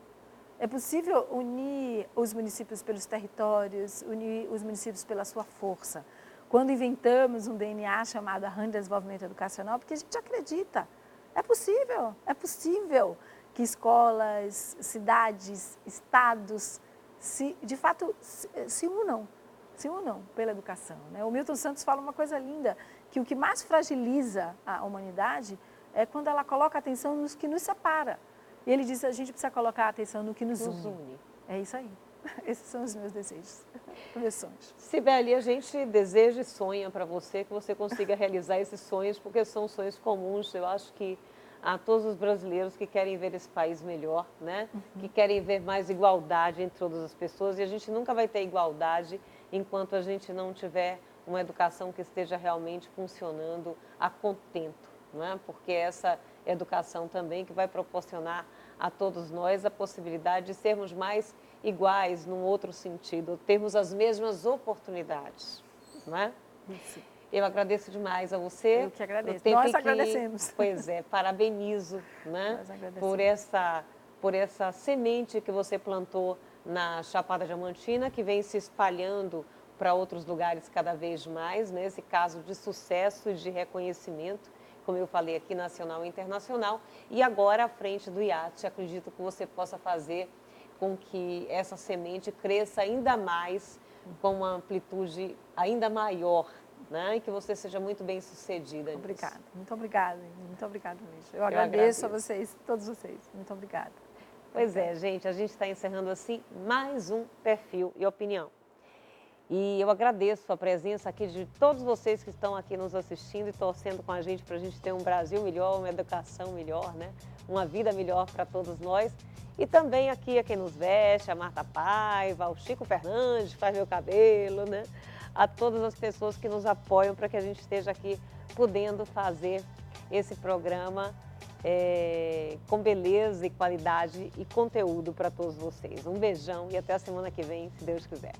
É possível unir os municípios pelos territórios, unir os municípios pela sua força. Quando inventamos um DNA chamado Arranjo de Desenvolvimento Educacional, porque a gente acredita, é possível que escolas, cidades, estados, de fato, se unam pela educação, né? O Milton Santos fala uma coisa linda, que o que mais fragiliza a humanidade é quando ela coloca atenção nos que nos separa. E ele diz que a gente precisa colocar atenção no que nos une. É isso aí. Esses são os meus desejos, os meus sonhos. Sibeli, a gente deseja e sonha para você que você consiga realizar esses sonhos, porque são sonhos comuns. Eu acho que a todos os brasileiros que querem ver esse país melhor, né? Que querem ver mais igualdade entre todas as pessoas. E a gente nunca vai ter igualdade enquanto a gente não tiver uma educação que esteja realmente funcionando a contento, não é? Porque essa educação também que vai proporcionar a todos nós a possibilidade de sermos mais iguais num outro sentido, termos as mesmas oportunidades, não é? Isso. Eu agradeço demais a você. Eu que agradeço. Nós agradecemos. Pois é, parabenizo, né? Nós agradecemos. por essa semente que você plantou na Chapada Diamantina, que vem se espalhando para outros lugares cada vez mais, nesse caso de sucesso e de reconhecimento, como eu falei aqui, nacional e internacional. E agora, à frente do IAT, acredito que você possa fazer com que essa semente cresça ainda mais, com uma amplitude ainda maior, né? E que você seja muito bem sucedida. Obrigada, muito obrigada mesmo. Eu agradeço a vocês, todos vocês. Muito obrigada. Pois é, gente, a gente está encerrando assim mais um Perfil e Opinião. E eu agradeço a presença aqui de todos vocês que estão aqui nos assistindo e torcendo com a gente para a gente ter um Brasil melhor, uma educação melhor, né? Uma vida melhor para todos nós. E também aqui a quem nos veste, a Marta Paiva, o Chico Fernandes, que faz meu cabelo, né? A todas as pessoas que nos apoiam para que a gente esteja aqui podendo fazer esse programa com beleza e qualidade e conteúdo para todos vocês. Um beijão e até a semana que vem, se Deus quiser.